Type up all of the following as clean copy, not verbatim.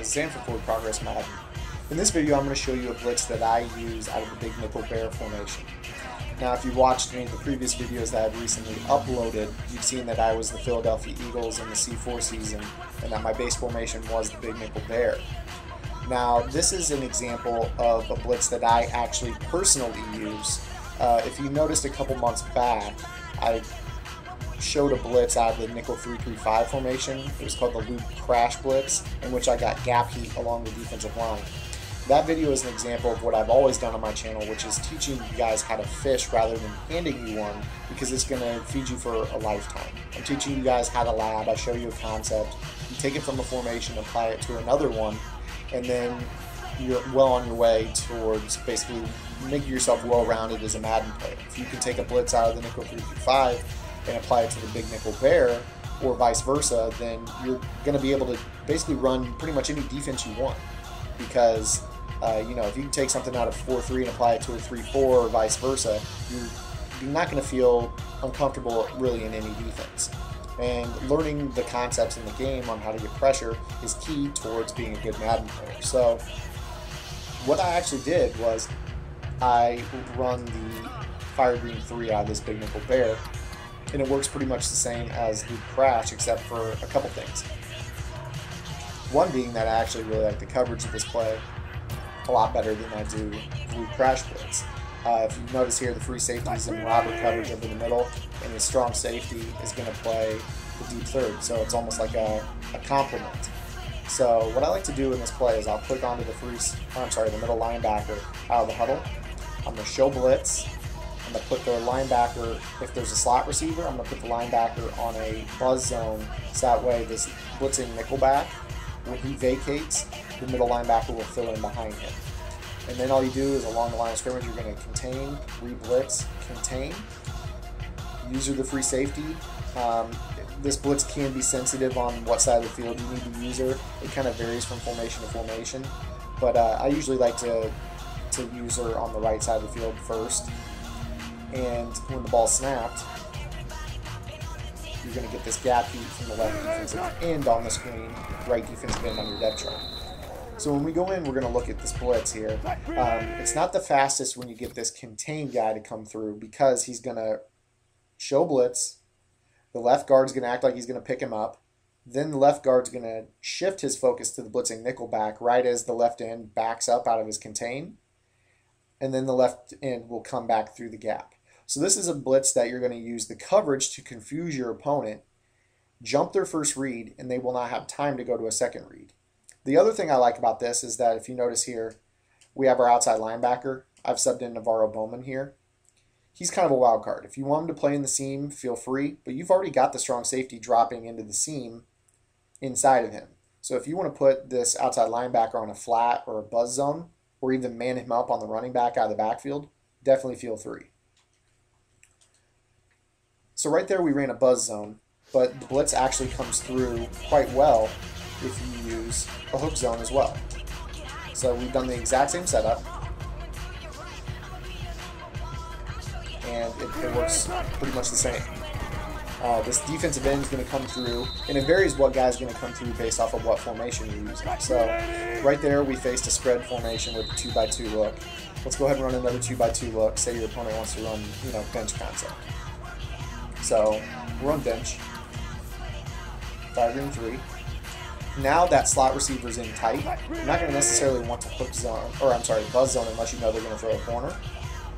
Sanford Forward Progress Madden. In this video, I'm going to show you a blitz that I use out of the big nickel bear formation. Now, if you've watched any of the previous videos that I've recently uploaded, you've seen that I was the Philadelphia Eagles in the C4 season, and that my base formation was the big nickel bear. Now, this is an example of a blitz that I actually personally use. If you noticed a couple months back, I showed a blitz out of the nickel 3-3-5 formation. It was called the loop crash blitz, in which I got gap heat along the defensive line. That video is an example of what I've always done on my channel, which is teaching you guys how to fish rather than handing you one, because it's going to feed you for a lifetime. I'm teaching you guys how to lab. I show you a concept. You take it from a formation, apply it to another one, and then you're well on your way towards basically making yourself well-rounded as a Madden player. If you can take a blitz out of the nickel 3-3-5 and apply it to the big nickel bear, or vice versa, then you're going to be able to basically run pretty much any defense you want. Because, if you can take something out of 4-3 and apply it to a 3-4 or vice versa, you're not going to feel uncomfortable really in any defense. And learning the concepts in the game on how to get pressure is key towards being a good Madden player. So what I actually did was I run the Fire Green 3 out of this big nickel bear, and it works pretty much the same as Loop Crash, except for a couple things. One being that I actually really like the coverage of this play a lot better than I do Loop Crash Blitz. If you notice here, the free safety is in robber coverage over the middle, and his strong safety is going to play the deep third, so it's almost like a complement. So what I like to do in this play is I'll click onto the middle linebacker out of the huddle. I'm going to show blitz. I'm going to put the linebacker, if there's a slot receiver, I'm going to put the linebacker on a buzz zone, so that way this blitzing nickelback, when he vacates, the middle linebacker will fill in behind him. And then all you do is along the line of scrimmage, you're going to contain, reblitz, contain, user the free safety. This blitz can be sensitive on what side of the field you need the user. It kind of varies from formation to formation, but I usually like to use her on the right side of the field first. And when the ball's snapped, you're going to get this gap heat from the left defensive end on the screen, right defensive end on your depth chart. So when we go in, we're going to look at this blitz here. It's not the fastest when you get this contain guy to come through, because he's going to show blitz. The left guard's going to act like he's going to pick him up. Then the left guard's going to shift his focus to the blitzing nickelback right as the left end backs up out of his contain. And then the left end will come back through the gap. So this is a blitz that you're going to use the coverage to confuse your opponent, jump their first read, and they will not have time to go to a second read. The other thing I like about this is that if you notice here, we have our outside linebacker. I've subbed in Navarro Bowman here. He's kind of a wild card. If you want him to play in the seam, feel free, but you've already got the strong safety dropping into the seam inside of him. So if you want to put this outside linebacker on a flat or a buzz zone, or even man him up on the running back out of the backfield, definitely feel free. So right there we ran a buzz zone, but the blitz actually comes through quite well if you use a hook zone as well. So we've done the exact same setup, and it works pretty much the same. This defensive end is going to come through, and it varies what guy's going to come through based off of what formation you're using. So right there we faced a spread formation with a 2x2 look. Let's go ahead and run another 2x2 look. Say your opponent wants to run, bench concept. So we're on bench, Fire Green 3. Now that slot receiver's in tight, you're not going to necessarily want to hook zone, buzz zone, unless you know they're going to throw a corner.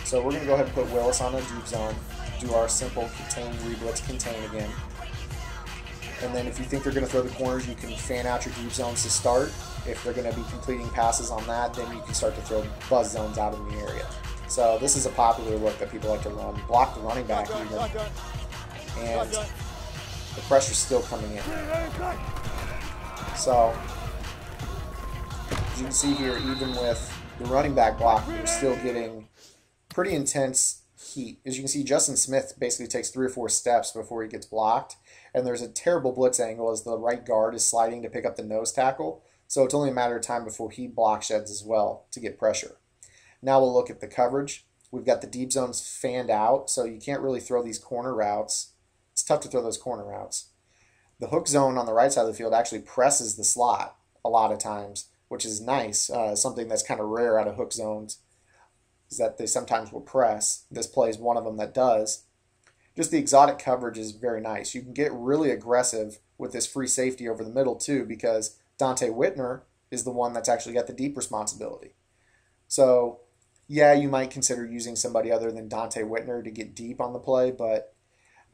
So we're going to go ahead and put Willis on a deep zone, do our simple contain, reblitz, contain again. And then if you think they're going to throw the corners, you can fan out your deep zones to start. If they're going to be completing passes on that, then you can start to throw buzz zones out in the area. So this is a popular look that people like to run. Block the running back even, and the pressure's still coming in. So as you can see here, even with the running back block, you're still getting pretty intense heat. As you can see, Justin Smith basically takes 3 or 4 steps before he gets blocked, and there's a terrible blitz angle as the right guard is sliding to pick up the nose tackle, so it's only a matter of time before he block sheds as well to get pressure. Now we'll look at the coverage. We've got the deep zones fanned out, so you can't really throw these corner routes. It's tough to throw those corner routes. The hook zone on the right side of the field actually presses the slot. a lot of times, which is nice. Something that's kind of rare out of hook zones is that they sometimes will press. This play is one of them that does. Just the exotic coverage is very nice. You can get really aggressive with this free safety over the middle too, because Dante Whitner is the one that's actually got the deep responsibility. So yeah, you might consider using somebody other than Dante Whitner to get deep on the play, but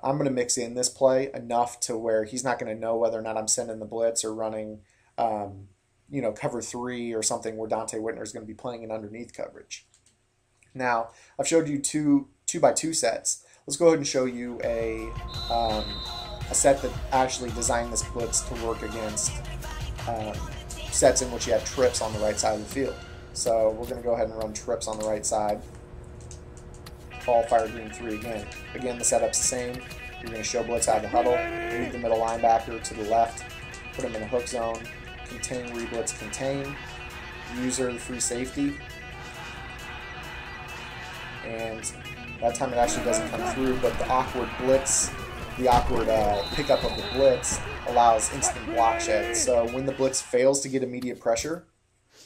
I'm going to mix in this play enough to where he's not going to know whether or not I'm sending the blitz or running, cover 3 or something where Dante Whitner is going to be playing in underneath coverage. Now, I've showed you two 2x2 sets. Let's go ahead and show you a set that actually designed this blitz to work against sets in which you have trips on the right side of the field. So we're going to go ahead and run trips on the right side. Ball, fire, green 3 again. Again, the setup's the same. You're going to show blitz out of the huddle, move the middle linebacker to the left, put him in a hook zone, contain, reblitz, contain, user the free safety, and that time it actually doesn't come through, but the awkward blitz, the awkward pickup of the blitz allows instant block shed. So when the blitz fails to get immediate pressure,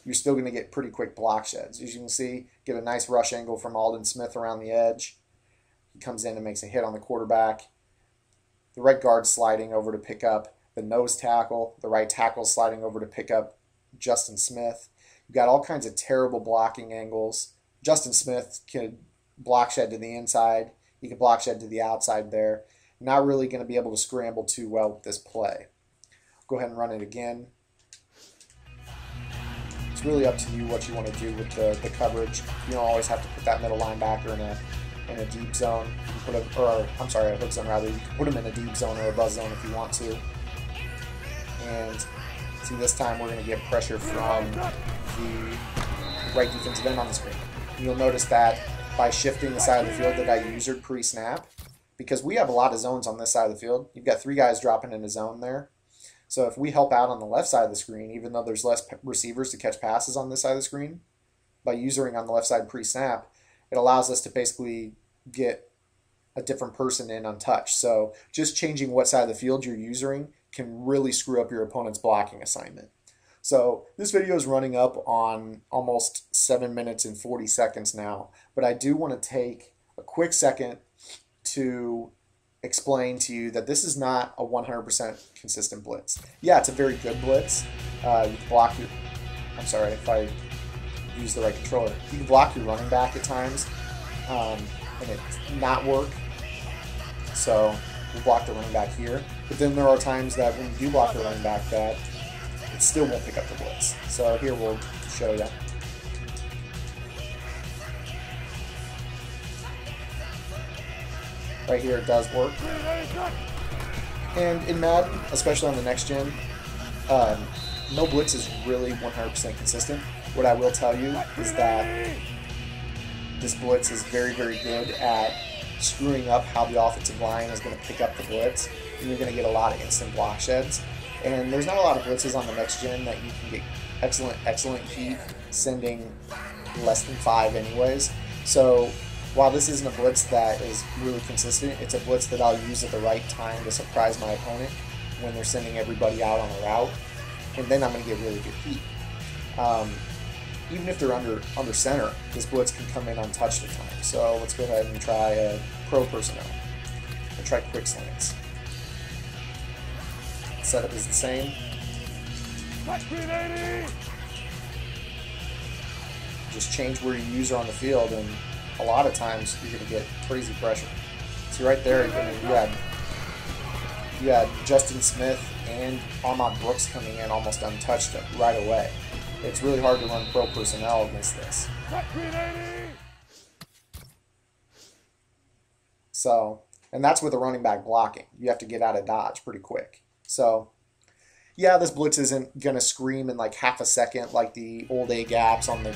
you're still going to get pretty quick block sheds. As you can see, get a nice rush angle from Aldon Smith around the edge. He comes in and makes a hit on the quarterback. The right guard sliding over to pick up the nose tackle. The right tackle sliding over to pick up Justin Smith. You've got all kinds of terrible blocking angles. Justin Smith can block shed to the inside. He can block shed to the outside there. Not really going to be able to scramble too well with this play. Go ahead and run it again. It's really up to you what you want to do with the coverage. You don't always have to put that middle linebacker in a deep zone. You can put a hook zone rather. You can put him in a deep zone or a buzz zone if you want to. And see, this time we're going to get pressure from the right defensive end on the screen. You'll notice that by shifting the side of the field that I usered pre-snap, because we have a lot of zones on this side of the field. You've got 3 guys dropping in a zone there. So if we help out on the left side of the screen, even though there's less receivers to catch passes on this side of the screen, by usering on the left side pre-snap, it allows us to basically get a different person in untouched. So just changing what side of the field you're using can really screw up your opponent's blocking assignment. So this video is running up on almost 7 minutes and 40 seconds now, but I do want to take a quick second to explain to you that this is not a 100% consistent blitz. Yeah, it's a very good blitz. You can block your, I'm sorry if I use the right controller. You can block your running back at times and it not work. So we'll block the running back here. But then there are times that when you do block the running back that it still won't pick up the blitz. So here we'll show you. Right here it does work. And in Madden, especially on the next gen, no blitz is really 100% consistent. What I will tell you is that this blitz is very, very good at screwing up how the offensive line is going to pick up the blitz, and you're going to get a lot of instant block sheds. And there's not a lot of blitzes on the next gen that you can get excellent heat sending less than 5 anyways. So while this isn't a blitz that is really consistent, it's a blitz that I'll use at the right time to surprise my opponent when they're sending everybody out on a route, and then I'm going to get really good heat. Even if they're under center, this blitz can come in untouched at times. So let's go ahead and try a pro personnel. We'll try quick slants. Setup is the same. Just change where your user on the field, and a lot of times you're going to get crazy pressure. See right there, you had Justin Smith and Ahmad Brooks coming in almost untouched right away. It's really hard to run pro personnel against this. So, and that's with a running back blocking. You have to get out of dodge pretty quick. So, yeah, this blitz isn't going to scream in like half a second like the old A gaps on the,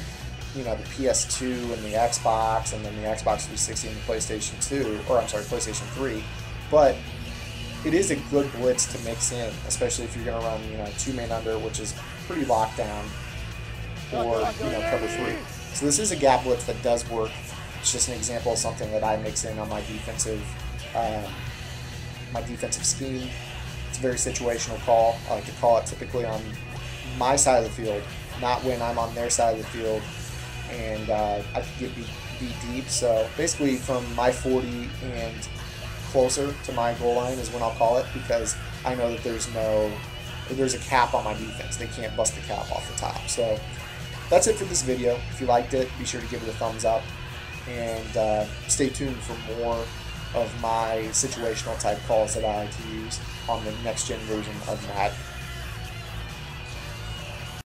the PS2 and the Xbox, and then the Xbox 360 and the PlayStation 2, or I'm sorry, PlayStation 3. But it is a good blitz to mix in, especially if you're going to run, 2-man under, which is pretty locked down, or, cover 3. So this is a gap blitz that does work. It's just an example of something that I mix in on my defensive scheme. It's a very situational call. I like to call it typically on my side of the field, not when I'm on their side of the field, and I can get beat deep. So basically from my 40 and closer to my goal line is when I'll call it, because I know that there's a cap on my defense. They can't bust the cap off the top. So that's it for this video. If you liked it, be sure to give it a thumbs up, and stay tuned for more of my situational type calls that I like to use on the next gen version of Madden.